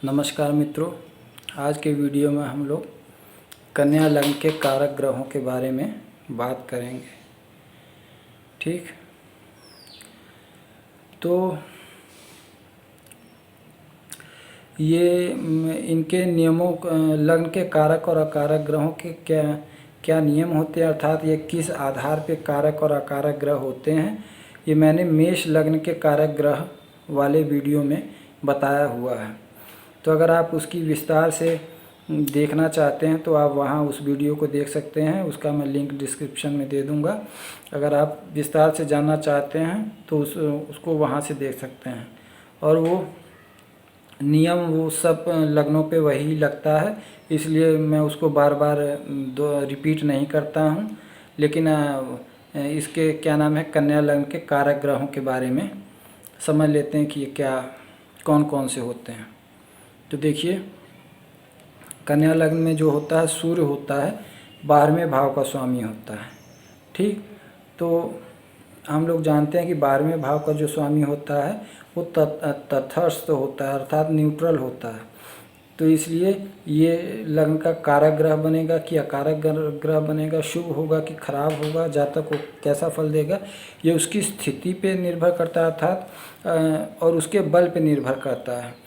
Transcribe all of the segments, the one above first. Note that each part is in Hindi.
नमस्कार मित्रों, आज के वीडियो में हम लोग कन्या लग्न के कारक ग्रहों के बारे में बात करेंगे। ठीक, तो ये इनके नियमों, लग्न के कारक और अकारक ग्रहों के क्या क्या नियम होते हैं, अर्थात ये किस आधार पे कारक और अकारक ग्रह होते हैं, ये मैंने मेष लग्न के कारक ग्रह वाले वीडियो में बताया हुआ है। तो अगर आप उसकी विस्तार से देखना चाहते हैं तो आप वहाँ उस वीडियो को देख सकते हैं, उसका मैं लिंक डिस्क्रिप्शन में दे दूँगा। अगर आप विस्तार से जानना चाहते हैं तो उसको वहाँ से देख सकते हैं। और वो नियम वो सब लग्नों पे वही लगता है, इसलिए मैं उसको बार बार रिपीट नहीं करता हूँ। लेकिन इसके क्या नाम है, कन्या लग्न के कारक ग्रहों के बारे में समझ लेते हैं कि ये क्या कौन कौन से होते हैं। तो देखिए, कन्या लग्न में जो होता है, सूर्य होता है 12वें भाव का स्वामी होता है। ठीक, तो हम लोग जानते हैं कि 12वें भाव का जो स्वामी होता है वो तटस्थ होता है, अर्थात न्यूट्रल होता है। तो इसलिए ये लग्न का कारक ग्रह बनेगा कि अकारक ग्रह बनेगा, शुभ होगा कि खराब होगा, जातक को कैसा फल देगा, ये उसकी स्थिति पे निर्भर करता है, अर्थात और उसके बल पे निर्भर करता है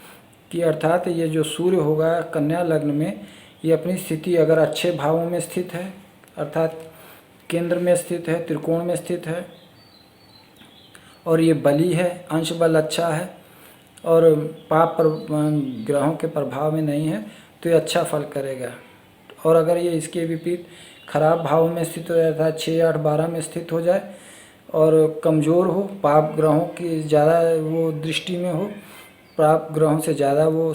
कि अर्थात ये जो सूर्य होगा कन्या लग्न में, ये अपनी स्थिति अगर अच्छे भावों में स्थित है, अर्थात केंद्र में स्थित है, त्रिकोण में स्थित है, और ये बली है, अंश बल अच्छा है और पाप ग्रहों के प्रभाव में नहीं है, तो ये अच्छा फल करेगा। और अगर ये इसके विपरीत खराब भाव में स्थित हो जाता है, 6, 8, 12 में स्थित हो जाए और कमज़ोर हो, पाप ग्रहों की ज़्यादा वो दृष्टि में हो, पाप ग्रहों से ज़्यादा वो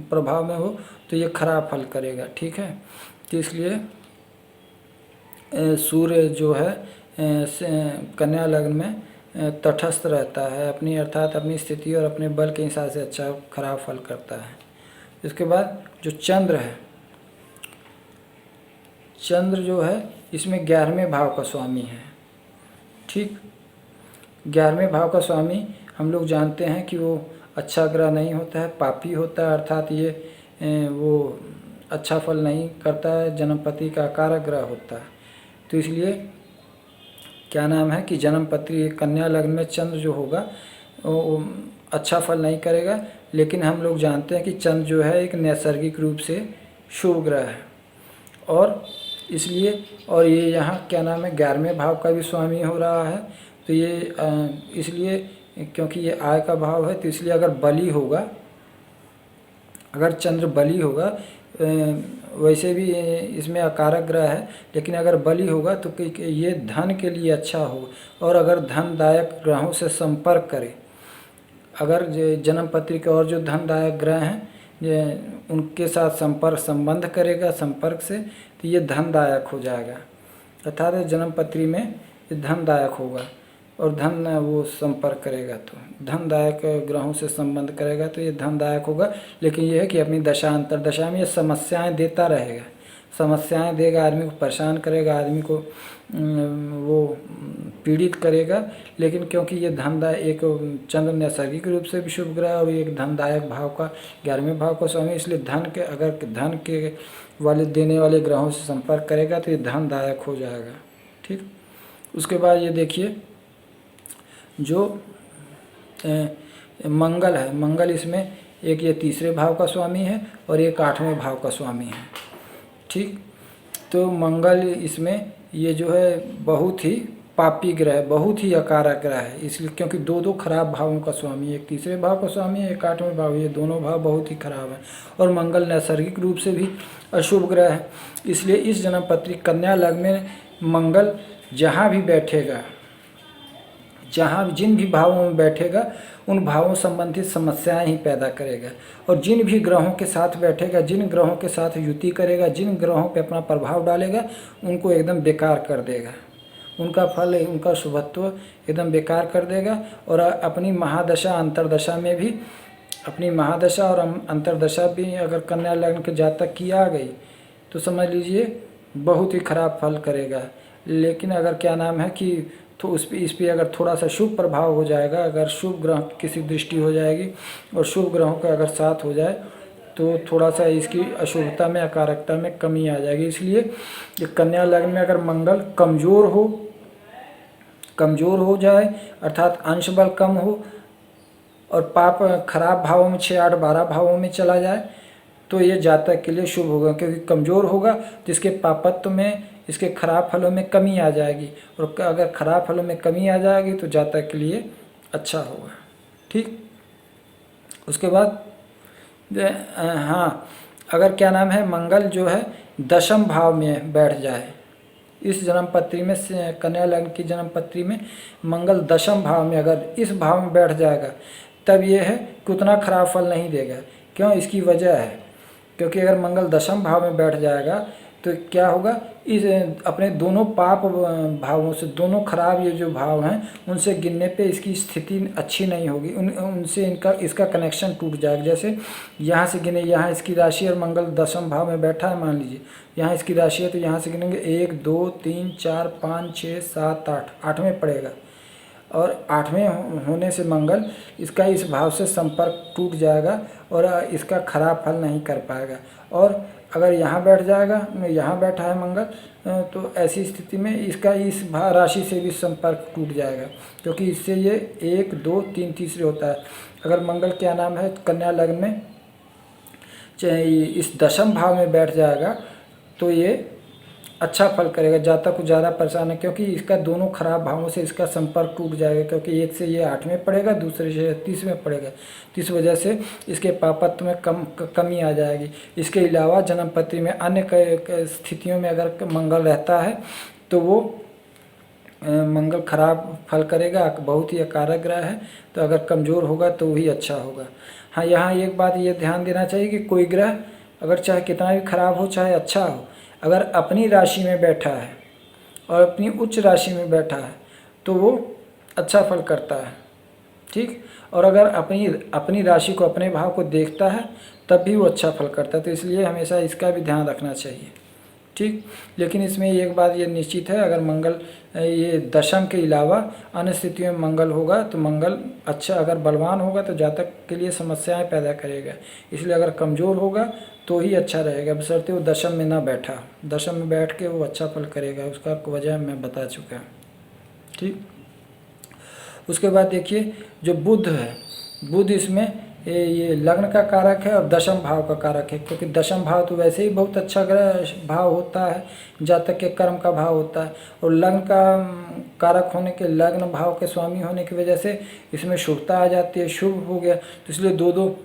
प्रभाव में हो, तो ये खराब फल करेगा। ठीक है, तो इसलिए सूर्य जो है कन्या लग्न में तटस्थ रहता है, अपनी अर्थात अपनी स्थिति और अपने बल के हिसाब से अच्छा खराब फल करता है। इसके बाद जो चंद्र है, चंद्र जो है इसमें 11वें भाव का स्वामी है। ठीक, 11वें भाव का स्वामी हम लोग जानते हैं कि वो अच्छा ग्रह नहीं होता है, पापी होता है, अर्थात ये वो अच्छा फल नहीं करता है, जन्मपति का अकारक ग्रह होता है। तो इसलिए क्या नाम है कि जन्मपत्री कन्या लग्न में चंद्र जो होगा वो अच्छा फल नहीं करेगा। लेकिन हम लोग जानते हैं कि चंद्र जो है एक नैसर्गिक रूप से शुभ ग्रह है, और इसलिए और ये यहाँ क्या नाम है 11वें भाव का भी स्वामी हो रहा है। तो ये इसलिए क्योंकि ये आय का भाव है, तो इसलिए अगर बली होगा, अगर चंद्र बली होगा, वैसे भी इसमें अकारक ग्रह है, लेकिन अगर बली होगा तो ये धन के लिए अच्छा हो। और अगर धनदायक ग्रहों से संपर्क करे, अगर जन्मपत्री के और जो धनदायक ग्रह हैं उनके साथ संबंध करेगा संपर्क से, तो ये धनदायक हो जाएगा, अर्थात जन्मपत्री में ये धनदायक होगा। और धन वो संपर्क करेगा तो धनदायक ग्रहों से संबंध करेगा तो ये धनदायक होगा। लेकिन ये है कि अपनी दशा अंतरदशा में ये समस्याएं देता रहेगा, समस्याएं देगा, आदमी को परेशान करेगा, आदमी को वो पीड़ित करेगा। लेकिन क्योंकि ये धनदायक, एक चंद्र नैसर्गिक रूप से भी शुभ ग्रह और एक धनदायक भाव का 11वें भाव का स्वामी, इसलिए धन के अगर धन के वाले देने वाले ग्रहों से संपर्क करेगा तो ये धनदायक हो जाएगा। ठीक, उसके बाद ये देखिए जो मंगल है, मंगल इसमें एक ये 3रे भाव का स्वामी है और एक 8वें भाव का स्वामी है। ठीक, तो मंगल इसमें ये जो है बहुत ही पापी ग्रह, बहुत ही अकारक ग्रह है, इसलिए क्योंकि दो खराब भावों का स्वामी, एक 3रे भाव का स्वामी है, एक 8वें भाव, ये दोनों भाव बहुत ही खराब है। और मंगल नैसर्गिक रूप से भी अशुभ ग्रह है, इसलिए इस जन्मपत्री कन्या लग्न में मंगल जहाँ भी बैठेगा, जहाँ जिन भी भावों में बैठेगा उन भावों संबंधित समस्याएं ही पैदा करेगा। और जिन भी ग्रहों के साथ बैठेगा, जिन ग्रहों के साथ युति करेगा, जिन ग्रहों पे अपना प्रभाव डालेगा, उनको एकदम बेकार कर देगा, उनका फल, उनका शुभत्व एकदम बेकार कर देगा। और अपनी महादशा अंतरदशा में भी, अपनी महादशा और अंतरदशा भी अगर कन्या लग्न के जातक की आ गई तो समझ लीजिए बहुत ही खराब फल करेगा। लेकिन अगर क्या नाम है कि तो इस पे अगर थोड़ा सा शुभ प्रभाव हो जाएगा, अगर शुभ ग्रह किसी दृष्टि हो जाएगी और शुभ ग्रहों का अगर साथ हो जाए तो थोड़ा सा इसकी अशुभता में, अकारकता में कमी आ जाएगी। इसलिए ये कन्या लग्न में अगर मंगल कमज़ोर हो जाए, अर्थात अंश बल कम हो और पाप खराब भावों में 6, 8, 12 भावों में चला जाए तो ये जातक के लिए शुभ होगा, क्योंकि कमज़ोर होगा तो इसके पापत्व में, इसके खराब फलों में कमी आ जाएगी, और अगर खराब फलों में कमी आ जाएगी तो जातक के लिए अच्छा होगा। ठीक, उसके बाद हाँ, अगर क्या नाम है, मंगल जो है दशम भाव में बैठ जाए, इस जन्म पत्री में, कन्या लग्न की जन्म पत्री में मंगल दशम भाव में अगर इस भाव में बैठ जाएगा तब ये है कि उतना खराब फल नहीं देगा। क्यों? इसकी वजह है क्योंकि अगर मंगल दशम भाव में बैठ जाएगा तो क्या होगा, इस अपने दोनों पाप भावों से, दोनों खराब ये जो भाव हैं उनसे गिनने पे इसकी स्थिति अच्छी नहीं होगी, उनसे इसका कनेक्शन टूट जाएगा। जैसे यहाँ से गिने, यहाँ इसकी राशि और मंगल दशम भाव में बैठा है, मान लीजिए यहाँ इसकी राशि है तो यहाँ से गिनेंगे 1, 2, 3, 4, 5, 6, 7, 8, 8वें पड़ेगा, और 8वें होने से मंगल इसका इस भाव से संपर्क टूट जाएगा और इसका खराब फल नहीं कर पाएगा। और अगर यहाँ बैठ जाएगा, यहाँ बैठा है मंगल, तो ऐसी स्थिति में इसका इस राशि से भी संपर्क टूट जाएगा, क्योंकि इससे ये 1, 2, 3 तीसरे होता है। अगर मंगल क्या नाम है कन्या लग्न में चाहे इस दशम भाव में बैठ जाएगा तो ये अच्छा फल करेगा। जातक को ज़्यादा परेशान है क्योंकि इसका दोनों खराब भावों से इसका संपर्क टूट जाएगा, क्योंकि एक से ये 8वें पड़ेगा, दूसरे से 30वें पड़ेगा, तो इस वजह से इसके पापत्व में कमी आ जाएगी। इसके अलावा जन्म पत्री में अन्य स्थितियों में अगर मंगल रहता है तो वो मंगल खराब फल करेगा, बहुत ही अकारक ग्रह है, तो अगर कमज़ोर होगा तो वही अच्छा होगा। हाँ, यहाँ एक बात ये ध्यान देना चाहिए कि कोई ग्रह अगर चाहे कितना भी खराब हो चाहे अच्छा हो, अगर अपनी राशि में बैठा है और अपनी उच्च राशि में बैठा है तो वो अच्छा फल करता है। ठीक, और अगर अपनी राशि को, अपने भाव को देखता है तब भी वो अच्छा फल करता है, तो इसलिए हमेशा इसका भी ध्यान रखना चाहिए। ठीक, लेकिन इसमें एक बात ये निश्चित है, अगर मंगल ये दशम के अलावा अन्य स्थितियों में मंगल होगा तो मंगल अच्छा, अगर बलवान होगा तो जातक के लिए समस्याएं पैदा करेगा, इसलिए अगर कमज़ोर होगा तो ही अच्छा रहेगा, बशर्ते वो दशम में ना बैठा। दशम में बैठ के वो अच्छा फल करेगा, उसका वजह मैं बता चुका हूँ। ठीक, उसके बाद देखिए जो बुध है, बुध इसमें ये लग्न का कारक है और दशम भाव का कारक है, क्योंकि दशम भाव तो वैसे ही बहुत अच्छा ग्रह भाव होता है, जातक के कर्म का भाव होता है, और लग्न का कारक होने के, लग्न भाव के स्वामी होने की वजह से इसमें शुभता आ जाती है, शुभ हो गया, तो इसलिए दो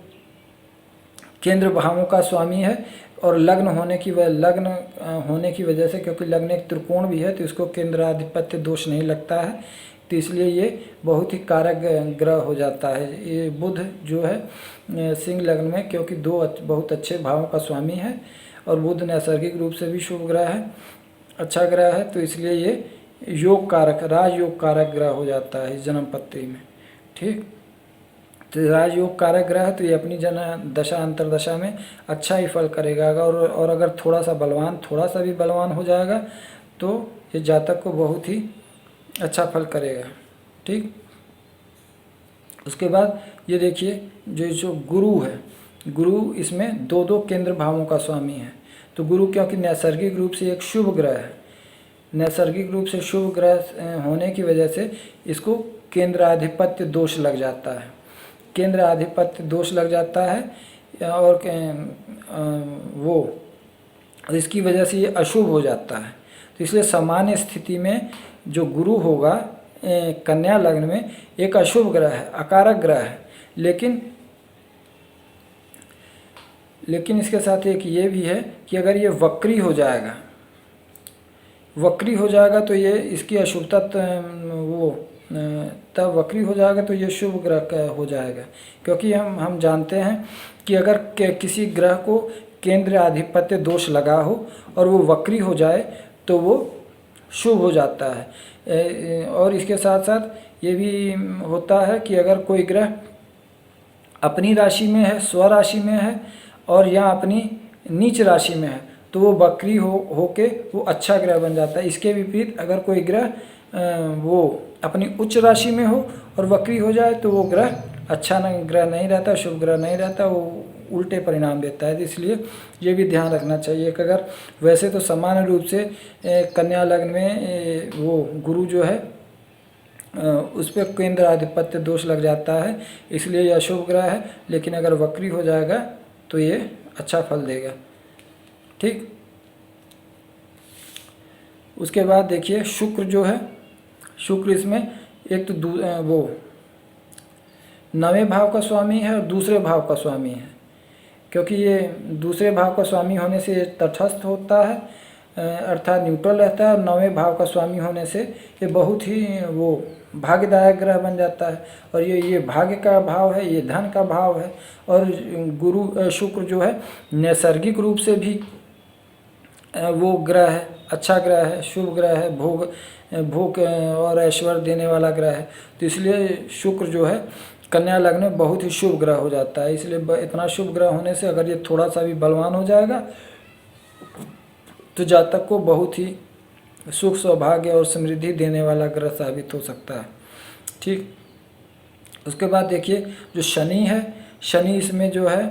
केंद्र भावों का स्वामी है। और लग्न होने की वजह से, क्योंकि लग्न एक त्रिकोण भी है तो इसको केंद्राधिपत्य दोष नहीं लगता है, तो इसलिए ये बहुत ही कारक ग्रह हो जाता है। ये बुध जो है सिंह लग्न में, क्योंकि दो बहुत अच्छे भावों का स्वामी है और बुध नैसर्गिक रूप से भी शुभ ग्रह है, अच्छा ग्रह है, तो इसलिए ये योग कारक, राजयोग कारक ग्रह हो जाता है इस जन्म पत्री में। ठीक, तो राजयोग कारक ग्रह है तो ये अपनी दशा अंतरदशा में अच्छा ही फल करेगा। और अगर थोड़ा सा भी बलवान हो जाएगा तो ये जातक को बहुत ही अच्छा फल करेगा। ठीक, उसके बाद ये देखिए जो गुरु है, गुरु इसमें दो केंद्र भावों का स्वामी है, तो गुरु क्योंकि नैसर्गिक रूप से एक शुभ ग्रह है, नैसर्गिक रूप से शुभ ग्रह होने की वजह से इसको केंद्राधिपत्य दोष लग जाता है, केंद्र आधिपत्य दोष लग जाता है और इसकी वजह से ये अशुभ हो जाता है। तो इसलिए सामान्य स्थिति में जो गुरु होगा कन्या लग्न में एक अशुभ ग्रह है, अकारक ग्रह है, लेकिन इसके साथ एक ये भी है कि अगर ये वक्री हो जाएगा तो ये इसकी अशुभता तब वक्री हो जाएगा तो ये शुभ ग्रह हो जाएगा, क्योंकि हम जानते हैं कि अगर किसी ग्रह को केंद्र आधिपत्य दोष लगा हो और वो वक्री हो जाए तो वो शुभ हो जाता है। और इसके साथ साथ ये भी होता है कि अगर कोई ग्रह अपनी राशि में है, स्वराशि में है और या अपनी नीच राशि में है तो वो वक्री होके वो अच्छा ग्रह बन जाता है। इसके विपरीत अगर कोई ग्रह वो अपनी उच्च राशि में हो और वक्री हो जाए तो वो ग्रह अच्छा ग्रह नहीं रहता, शुभ ग्रह नहीं रहता, वो उल्टे परिणाम देता है। इसलिए ये भी ध्यान रखना चाहिए कि अगर वैसे तो सामान्य रूप से कन्या लग्न में वो गुरु जो है उस पर केंद्र आधिपत्य दोष लग जाता है, इसलिए यह अशुभ ग्रह है, लेकिन अगर वक्री हो जाएगा तो ये अच्छा फल देगा। ठीक, उसके बाद देखिए शुक्र जो है, शुक्र इसमें एक तो वो 9वें भाव का स्वामी है और दूसरे भाव का स्वामी है। क्योंकि ये दूसरे भाव का स्वामी होने से ये तटस्थ होता है, अर्थात न्यूट्रल रहता है, और 9वें भाव का स्वामी होने से ये बहुत ही वो भाग्यदायक ग्रह बन जाता है। और ये भाग्य का भाव है, ये धन का भाव है। और गुरु शुक्र जो है नैसर्गिक रूप से भी वो ग्रह है, अच्छा ग्रह है, शुभ ग्रह है, भोग और ऐश्वर्य देने वाला ग्रह है। तो इसलिए शुक्र जो है कन्या लग्न में बहुत ही शुभ ग्रह हो जाता है। इसलिए इतना शुभ ग्रह होने से अगर ये थोड़ा सा भी बलवान हो जाएगा तो जातक को बहुत ही सुख, सौभाग्य और समृद्धि देने वाला ग्रह साबित हो सकता है। ठीक, उसके बाद देखिए जो शनि है, शनि इसमें जो है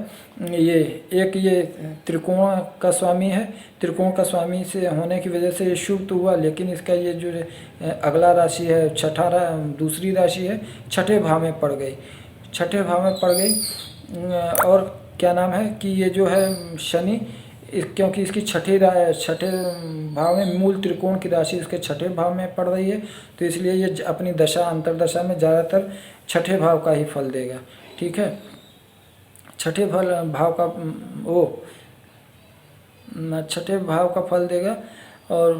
ये त्रिकोण का स्वामी है। त्रिकोण का स्वामी से होने की वजह से ये शुभ तो हुआ, लेकिन इसका ये जो अगला राशि है दूसरी राशि है, छठे भाव में पड़ गई, छठे भाव में पड़ गई। और क्या नाम है कि ये जो है शनि क्योंकि इसकी छठे भाव में मूल त्रिकोण की राशि इसके छठे भाव में पड़ रही है, तो इसलिए ये अपनी दशा अंतरदशा में ज़्यादातर छठे भाव का ही फल देगा। ठीक है, छठे भाव का छठे भाव का फल देगा और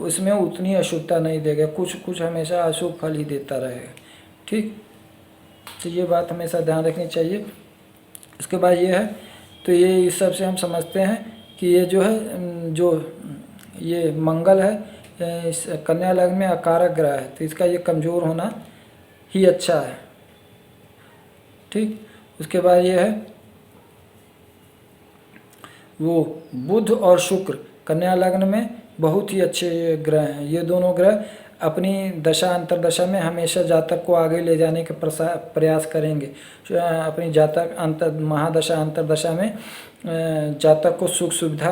उसमें उतनी अशुभता नहीं देगा, कुछ हमेशा अशुभ फल ही देता रहेगा। ठीक, तो ये बात हमेशा ध्यान रखनी चाहिए। इसके बाद ये है, तो ये इस सब से हम समझते हैं कि ये जो है जो ये मंगल है इस कन्या लग्न में अकारक ग्रह है, तो इसका ये कमज़ोर होना ही अच्छा है। ठीक, उसके बाद ये है वो बुध और शुक्र कन्या लग्न में बहुत ही अच्छे ग्रह हैं। ये दोनों ग्रह अपनी दशा अंतरदशा में हमेशा जातक को आगे ले जाने के प्रयास करेंगे। अपनी जातक महादशा अंतरदशा में जातक को सुख सुविधा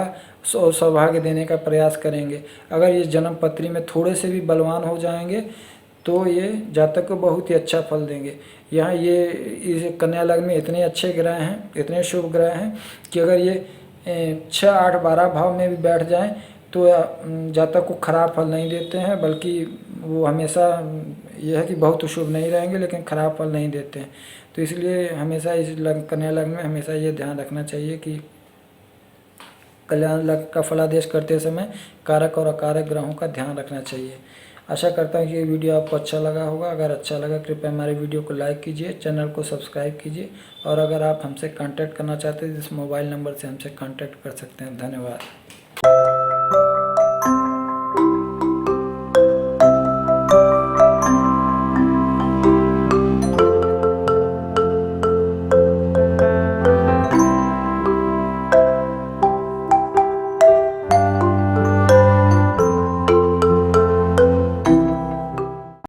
और सौभाग्य देने का प्रयास करेंगे। अगर ये जन्म पत्री में थोड़े से भी बलवान हो जाएंगे तो ये जातक को बहुत ही अच्छा फल देंगे। यहाँ ये इस कन्या लग्न में इतने अच्छे ग्रह हैं, इतने शुभ ग्रह हैं कि अगर ये 6, 8, 12 भाव में भी बैठ जाएं तो जातक को खराब फल नहीं देते हैं, बल्कि वो हमेशा यह है कि बहुत शुभ नहीं रहेंगे लेकिन खराब फल नहीं देते हैं। तो इसलिए हमेशा इस कन्या लग्न में हमेशा ये ध्यान रखना चाहिए कि कल्याण लग्न का फलादेश करते समय कारक और अकारक ग्रहों का ध्यान रखना चाहिए। आशा करता हूँ कि ये वीडियो आपको अच्छा लगा होगा। अगर अच्छा लगा कृपया हमारे वीडियो को लाइक कीजिए, चैनल को सब्सक्राइब कीजिए, और अगर आप हमसे कांटेक्ट करना चाहते हैं तो इस मोबाइल नंबर से हमसे कांटेक्ट कर सकते हैं। धन्यवाद।